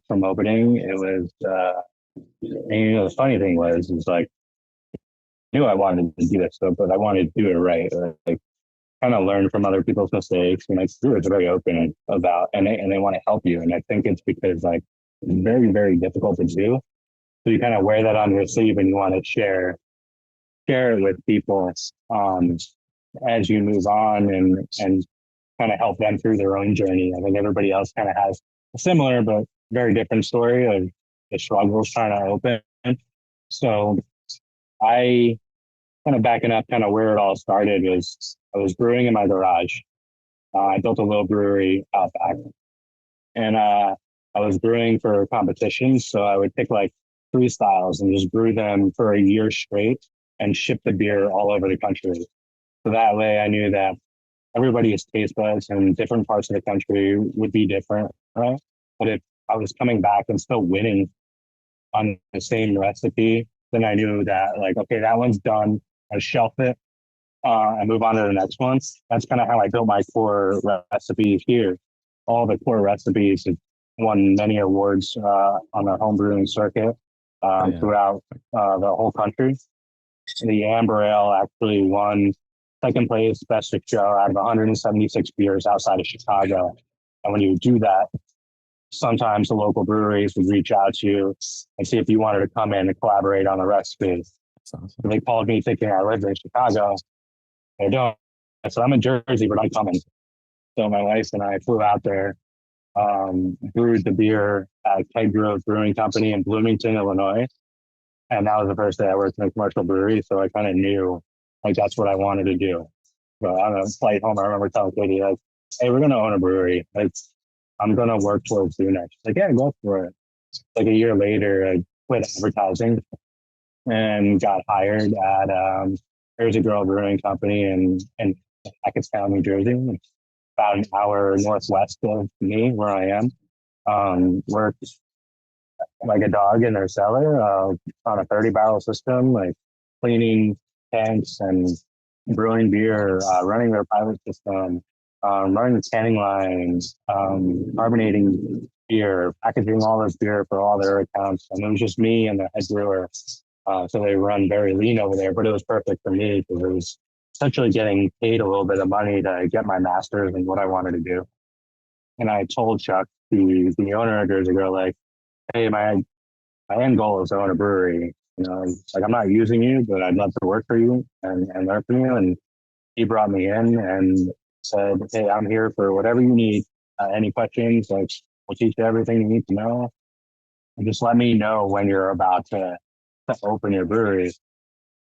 From opening. It was, and the funny thing was like, I knew I wanted to do this stuff, but I wanted to do it right. Like, kind of learn from other people's mistakes. And like, brewers are very open about, and they want to help you. And I think it's because like, it's very, very difficult to do. So you kind of wear that on your sleeve, and you want to share it with people, as you move on and kind of help them through their own journey. I think everybody else kind of has a similar but very different story of the struggles trying to open. So I kind of backing up kind of where it all started was I was brewing in my garage. I built a little brewery out back, and I was brewing for competitions. So I would pick like 3 styles and just brew them for a year straight and ship the beer all over the country. So that way I knew that everybody's taste buds in different parts of the country would be different, right? But if I was coming back and still winning on the same recipe, then I knew that like, okay, that one's done. I shelf it and move on to the next one. That's kind of how I built my core recipes here. All the core recipes have won many awards on the home brewing circuit throughout the whole country. The Amber Ale actually won second place best of show out of 176 beers outside of Chicago. And when you do that, sometimes the local breweries would reach out to you and see if you wanted to come in and collaborate on the recipe. Awesome. So they called me thinking I lived in Chicago. They don't. I said, I'm in Jersey, but I'm coming. So my wife and I flew out there, brewed the beer at Keg Grove Brewing Company in Bloomington, Illinois. And that was the first day I worked in a commercial brewery. So I kind of knew like that's what I wanted to do. So on a flight home, I remember telling Katie, like, hey, we're going to own a brewery. Like, I'm going to work towards doing that. She's like, yeah, go for it. Like a year later, I quit advertising and got hired at Jersey Girl Brewing Company in Hackettstown, New Jersey, about an hour northwest of me, where I am. Worked like a dog in their cellar on a 30-barrel system, like cleaning tanks and brewing beer, running their pilot system, running the canning lines, carbonating beer, packaging all this beer for all their accounts. And it was just me and the head brewer. So they run very lean over there, but it was perfect for me because it was essentially getting paid a little bit of money to get my master's and what I wanted to do. And I told Chuck, the owner of Jersey Girl, like, hey, my end goal is to own a brewery. Like, I'm not using you, but I'd love to work for you and learn from you. And he brought me in and said, hey, I'm here for whatever you need. Any questions, like, we'll teach you everything you need to know. And just let me know when you're about to open your brewery.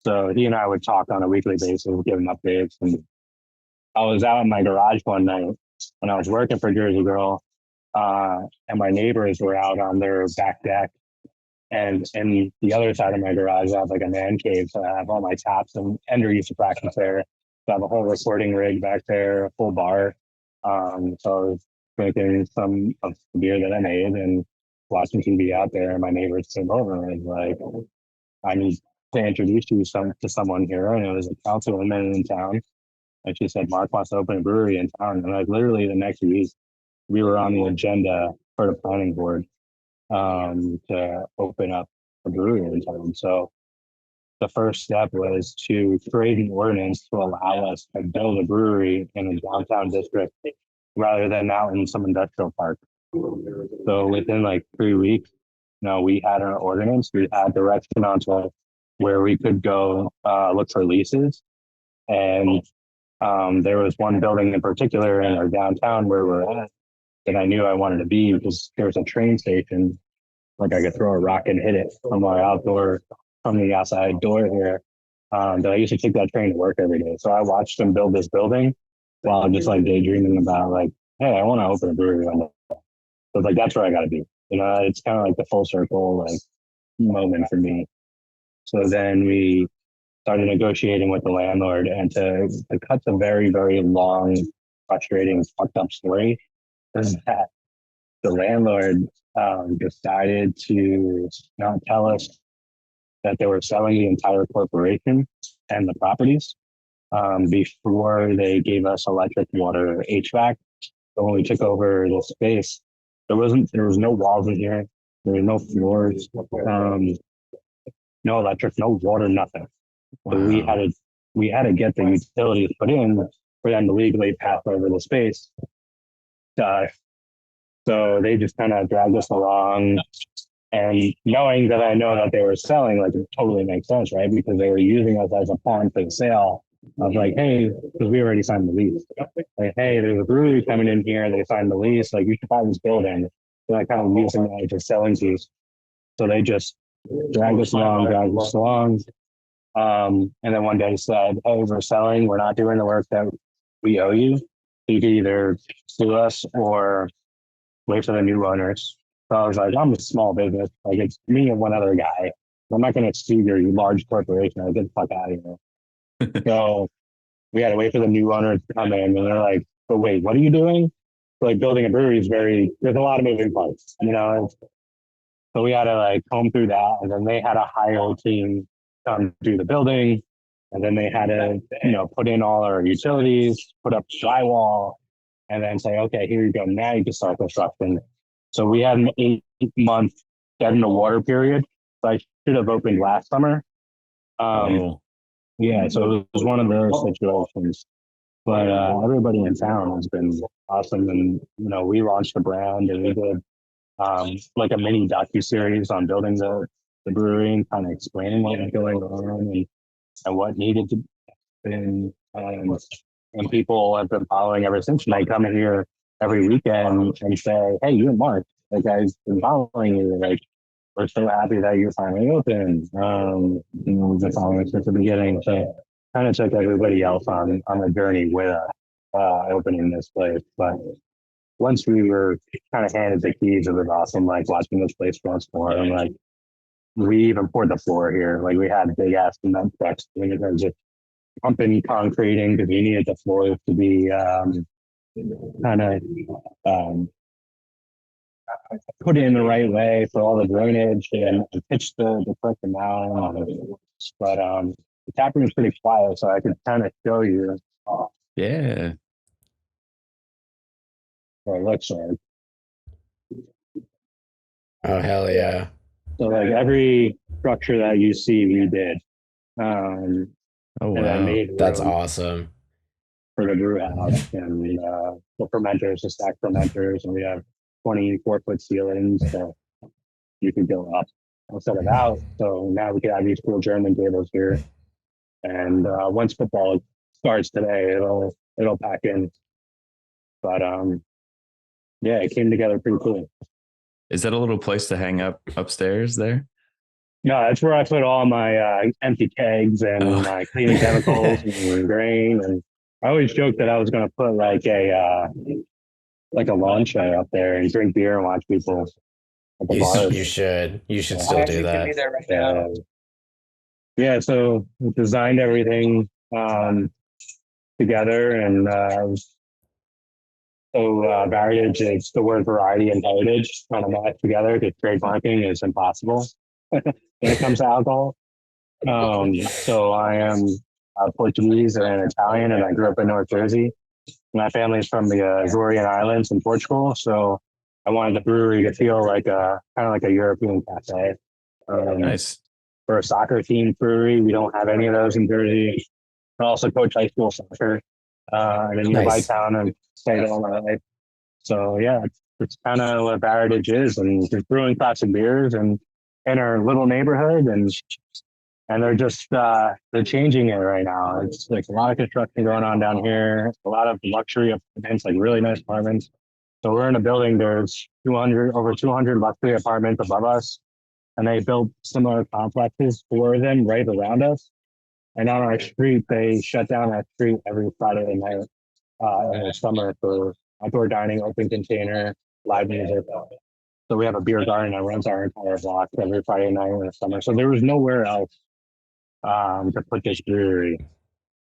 So he and I would talk on a weekly basis, give him updates. And I was out in my garage one night when I was working for Jersey Girl, and my neighbors were out on their back deck. And the other side of my garage, I have like a man cave. So I have all my taps, and Ender used to practice there. So I have a whole recording rig back there, a full bar. So I was drinking some of the beer that I made and watching TV out there. And my neighbors came over and was like, I need to introduce you to someone here. And it was a councilwoman in town. And she said, Mark wants to open a brewery in town. And like literally the next week, we were on the agenda for the planning board to open up a brewery in town. So the first step was to create an ordinance to allow us to build a brewery in a downtown district rather than out in some industrial park. So within like 3 weeks, we had an ordinance. We had direction onto where we could go look for leases. And there was one building in particular in our downtown where we're at that I knew I wanted to be because there was a train station. Like I could throw a rock and hit it from the outside door here. That I used to take that train to work every day. So I watched them build this building while I'm just like daydreaming about like, hey, I want to open a brewery on that. So it's like, that's where I got to be. It's kind of like the full circle like moment for me. So then we started negotiating with the landlord, and to cut the very, very long, frustrating, fucked up story is that the landlord decided to not tell us that they were selling the entire corporation and the properties before they gave us electric, water, HVAC. So when we took over the space, there was no walls in here. There were no floors, no electric, no water, nothing. Wow. So we had to get the utilities put in for them to legally pass over the space to us. So they just kind of dragged us along, and knowing that I know that they were selling, like it totally makes sense, right? Because they were using us as a pawn for the sale. I was like, hey, because we already signed the lease. Like, hey, there's a brewery coming in here. They signed the lease. Like, you should buy this building. So I kind of using that as a selling piece. So they just dragged us along. And then one day said, hey, we're selling. We're not doing the work that we owe you. You can either sue us or wait for the new owners. So I was like, I'm a small business. Like, it's me and one other guy. I'm not going to sue your large corporation. I get the fuck out of here. So we had to wait for the new owners to come in, and they're like, but wait, what are you doing? So like building a brewery is there's a lot of moving parts, So we had to like comb through that, and then they had to hire a team to come do the building. And then they had to, put in all our utilities, put up drywall, and then say, okay, here you go. Now you can start construction. So we had an 8-month dead in the water period. So I should have opened last summer. Yeah, so it was one of those situations. But everybody in town has been awesome. And, we launched a brand, and we did like a mini docuseries on building the brewery and kind of explaining what was going on and what needed to be. And people have been following ever since. And they come in here every weekend and say, hey, you and Mark, like, I've been following you. Like, we're so happy that you're finally open. We've been following since the beginning. So kind of took everybody else on the journey with us opening this place. But once we were kind of handed the keys, it was awesome, like watching this place transform. Like, we even poured the floor here. Like, we had big ass cement trucks. We were just pumping concrete in because we needed the floors to be kind of put in the right way for all the drainage and pitch the correct amount. But the tap room is pretty quiet, so I could kind of show you. Yeah. What it looks like. Oh, hell yeah. So like every structure that you see, we did. Oh, wow. And I made That's awesome. For the brew house, and the fermenters, the stack fermenters, and we have 24-foot ceilings, so you could go up instead of out. So now we can have these cool German tables here. And once football starts today, it'll pack in. But yeah, it came together pretty cool. Is that a little place to hang up upstairs there? No, that's where I put all my empty kegs and my cleaning chemicals and grain. And I always joked that I was going to put like a lawn chair up there and drink beer and watch people at the bars. You should still do that. Yeah, so we designed everything together, and Varitage is the word variety and heritage kind of match together because trademarking is impossible when it comes to alcohol. So I am Portuguese and Italian, and I grew up in North Jersey. My family's from the Azorian Islands in Portugal, so I wanted the brewery to feel like kind of like a European cafe. Nice. For a soccer themed brewery, we don't have any of those in Jersey. I also coach high school soccer in a nearby town and stayed all my life. So yeah, it's kind of what Varitage is, and just brewing classic beers and in our little neighborhood, and they're just they're changing it right now. It's like a lot of construction going on down here, a lot of luxury apartments, like really nice apartments. So we're in a building. There's over 200 luxury apartments above us, and they built similar complexes for them right around us. And on our street, they shut down that street every Friday night in the summer for outdoor dining, open container, live music. So we have a beer garden that runs our entire block every Friday night in the summer. So there was nowhere else to put this brewery.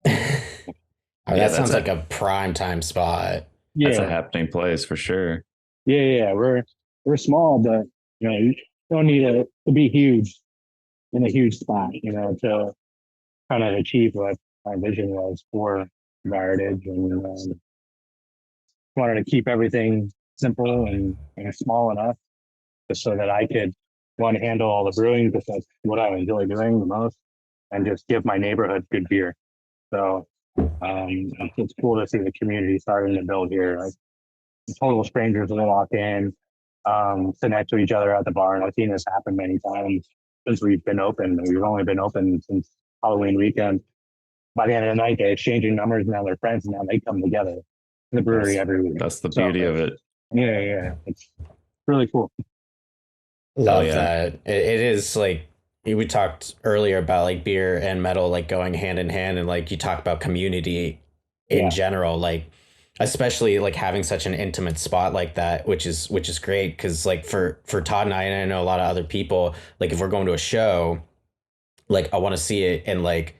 That sounds like a prime time spot. Yeah, that's a happening place for sure. Yeah. We're small, but you don't need to be huge in a huge spot, to kind of achieve what my vision was for Varitage, and wanted to keep everything simple and small enough just so that I could handle all the brewing, because that's what I enjoy doing the most, and just give my neighborhood good beer. So it's cool to see the community starting to build here. Like total strangers will walk in, sit next to each other at the bar, and I've seen this happen many times since we've been open. We've only been open since Halloween weekend. By the end of the night, they're exchanging numbers, and now they're friends, and now they come together in the brewery every week. That's the beauty of it. Yeah. It's really cool. Love that. It is like, we talked earlier about like beer and metal like going hand in hand, and like you talk about community in general, like especially like having such an intimate spot like that, which is great, because like for Todd and I know a lot of other people, like if we're going to a show, like I want to see it in like,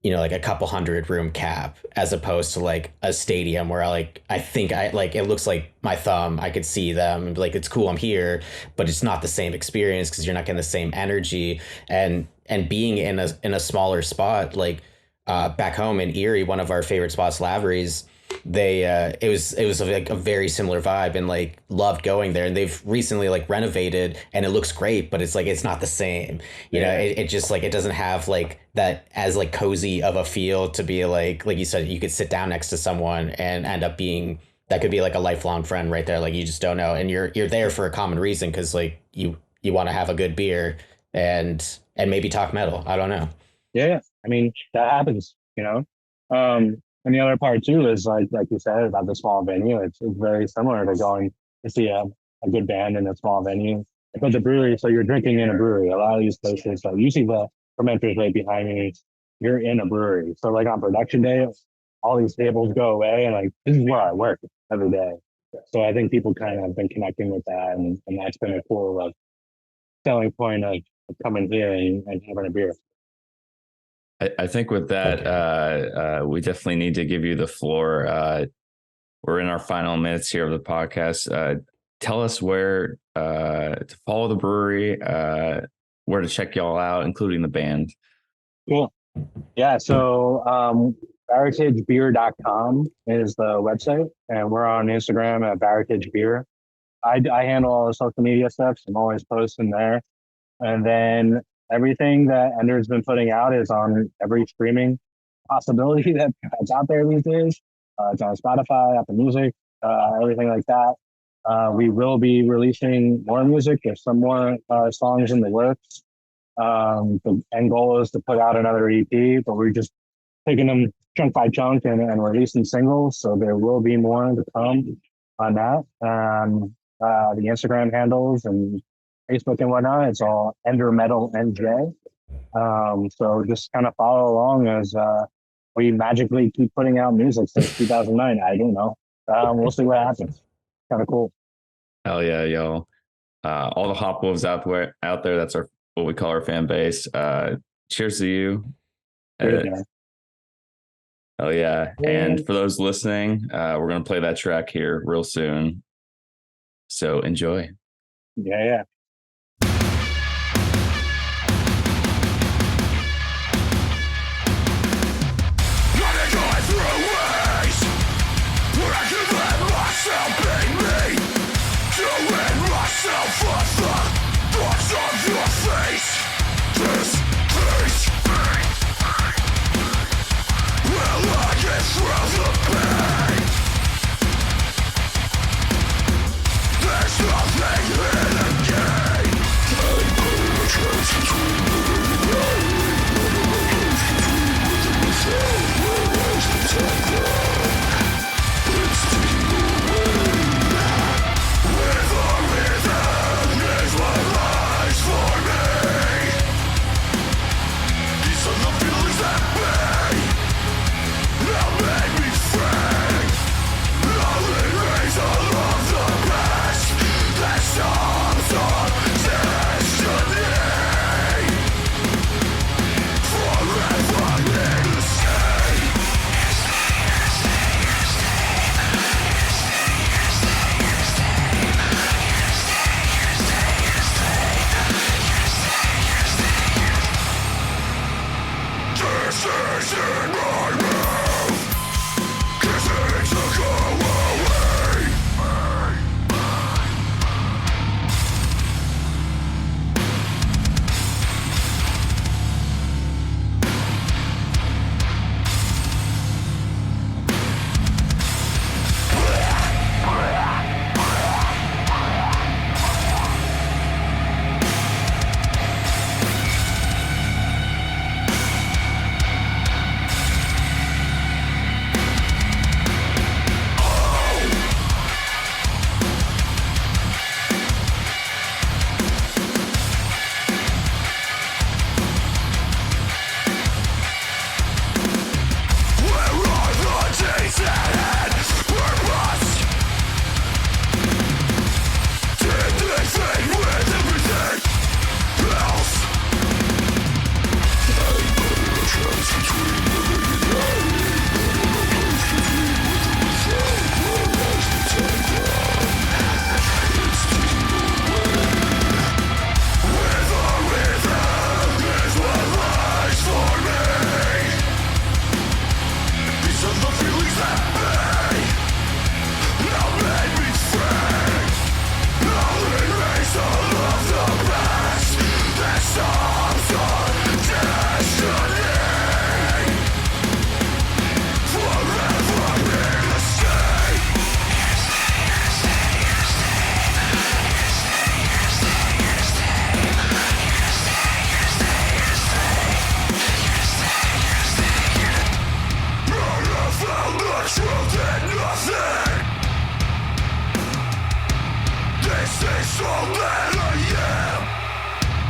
like a couple hundred room cap, as opposed to like a stadium where I think it looks like my thumb, I could see them and be like, it's cool, I'm here, but it's not the same experience because you're not getting the same energy. And being in a smaller spot, like back home in Erie, one of our favorite spots, Lavery's, it was like a very similar vibe, and like loved going there. And they've recently like renovated, and it looks great, but it's like it's not the same. It just like it doesn't have like that as like cozy of a feel to be like you said, you could sit down next to someone and end up being, that could be like a lifelong friend right there. Like you just don't know, and you're there for a common reason, because like you want to have a good beer and maybe talk metal. I don't know. Yeah, I mean that happens, And the other part too is like you said about the small venue. It's very similar to going to see a good band in a small venue. But the brewery, so you're drinking in a brewery. A lot of these places, so you see the fermenters right behind me. You're in a brewery. So like on production day, all these tables go away, and like this is where I work every day. So I think people kind of have been connecting with that, and that's been a cool selling point of coming here and having a beer. I think with that, we definitely need to give you the floor. We're in our final minutes here of the podcast. Tell us where to follow the brewery, where to check y'all out, including the band. Cool. Yeah, so varitagebeer.com is the website, and we're on Instagram at Varitage Beer. I handle all the social media stuff, so I'm always posting there. And then everything that Ender's been putting out is on every streaming possibility that's out there these days. It's on Spotify, Apple Music, everything like that. We will be releasing more music. There's some more songs in the works. The end goal is to put out another EP, but we're just taking them chunk by chunk and releasing singles. So there will be more to come on that. The Instagram handles and Facebook and whatnot, it's all Ender Metal NJ. So just kind of follow along as we magically keep putting out music since 2009. I don't know. We'll see what happens. Kind of cool. Hell yeah, yo. All the Hopwolves out there, that's what we call our fan base. Cheers to you. Oh yeah. And for those listening, we're gonna play that track here real soon. So enjoy. Yeah.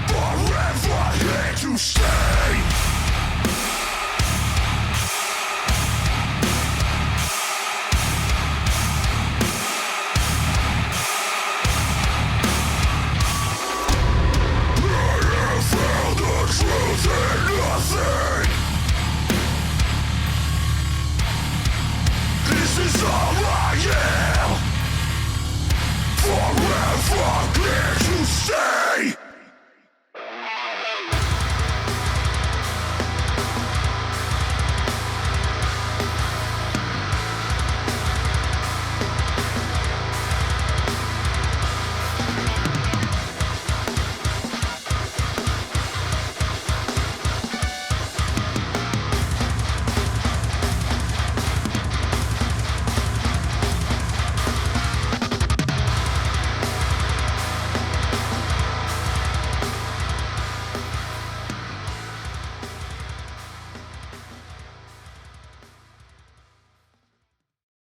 Forever here to stay.